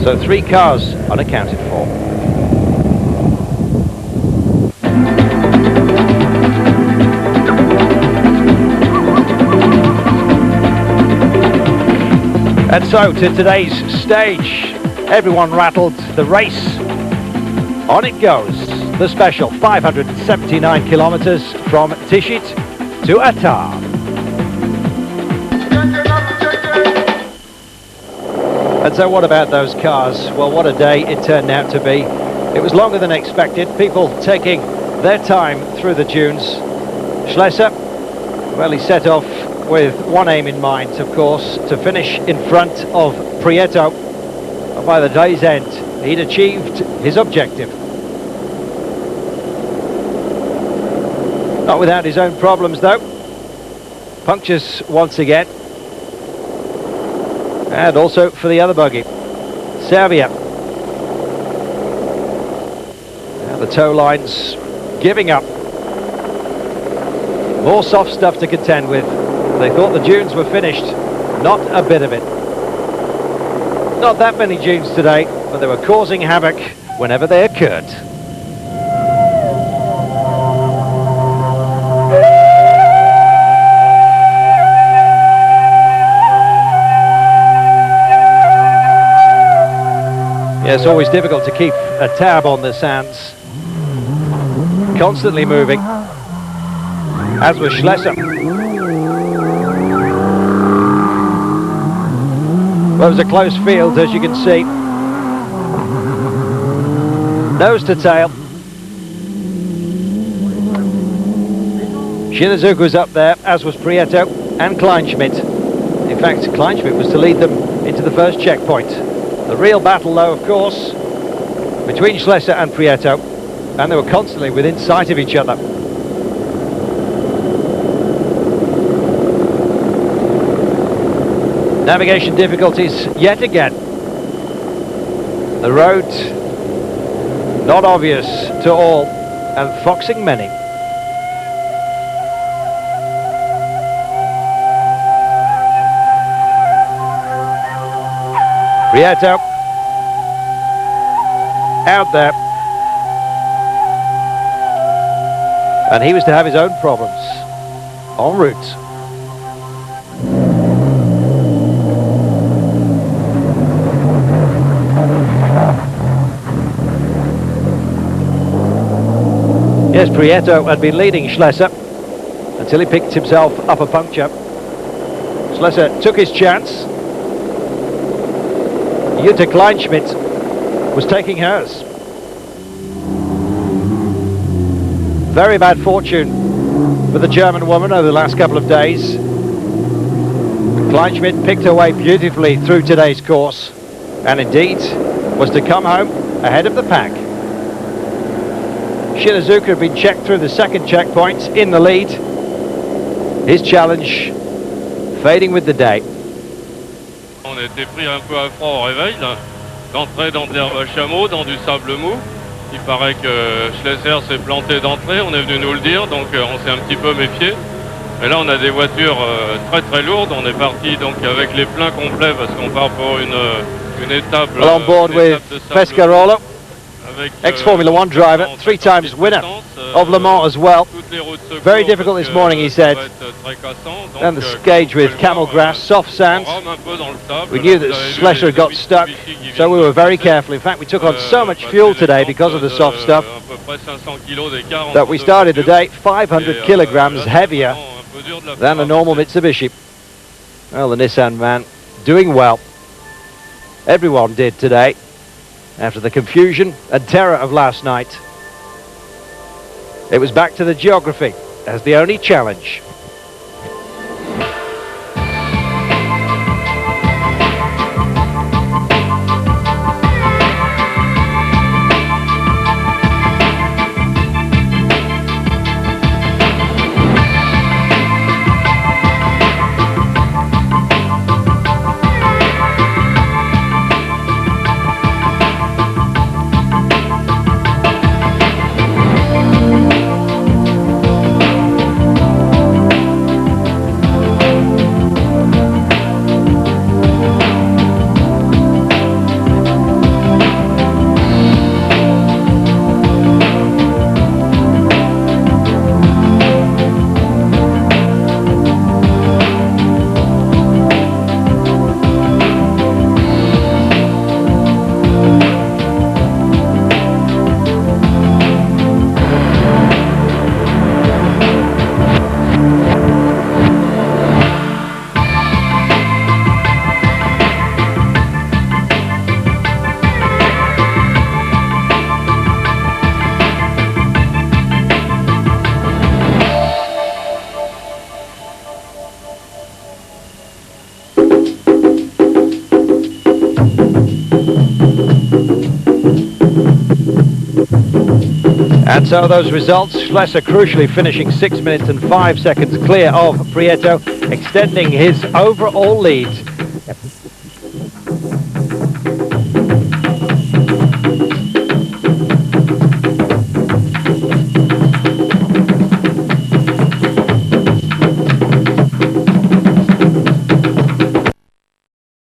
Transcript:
So 3 cars unaccounted for. And so to today's stage, everyone rattled, the race, on it goes. The special 579 kilometers from Tishit to Attar. And so what about those cars? Well, what a day it turned out to be. It was longer than expected, people taking their time through the dunes. Schlesser, well, he set off with one aim in mind, of course, to finish in front of Prieto. And by the day's end, he'd achieved his objective. Not without his own problems, though. Punctures once again. And also for the other buggy, Serbia. Now the tow lines giving up. More soft stuff to contend with. They thought the dunes were finished. Not a bit of it. Not that many dunes today, but they were causing havoc whenever they occurred. Yeah, it's always difficult to keep a tab on the sands. Constantly moving, as was Schlesser. Well, it was a close field, as you can see. Nose to tail. Schinazook was up there, as was Prieto and Kleinschmidt. In fact, Kleinschmidt was to lead them into the first checkpoint. The real battle, though, of course, between Schlesser and Prieto, and they were constantly within sight of each other. Navigation difficulties yet again. The road not obvious to all and foxing many. Prieto out there, and he was to have his own problems en route. Yes, Prieto had been leading Schlesser until he picked himself up a puncture. Schlesser took his chance. Jutta Kleinschmidt was taking hers. Very bad fortune for the German woman over the last couple of days. Kleinschmidt picked her way beautifully through today's course, and indeed was to come home ahead of the pack. Schinazook had been checked through the second checkpoint in the lead. His challenge fading with the day. On a été pris un peu à froid au réveil, d'entrer dans de l'herbe à chameau, dans du sable mou. Il paraît que Schlesser s'est planté d'entrée, on est venu nous le dire, donc on s'est un petit peu méfié. Mais là on a des voitures très très lourdes, on est parti donc avec les pleins complets parce qu'on part pour une étape. Well, on board with Pescarolo, ex-Formula One driver, 3 times winner of Le Mans as well. Very difficult this morning, he said. And the gauge with camel grass, soft sand. We knew that Schlesser had got stuck, so we were very careful. In fact, we took on so much fuel today because of the soft stuff that we started the day 500 kilograms heavier than a normal Mitsubishi. Well, the Nissan man doing well. Everyone did today, after the confusion and terror of last night. It was back to the geography as the only challenge. And so those results, Schlesser crucially finishing 6 minutes and 5 seconds clear of Prieto, extending his overall lead.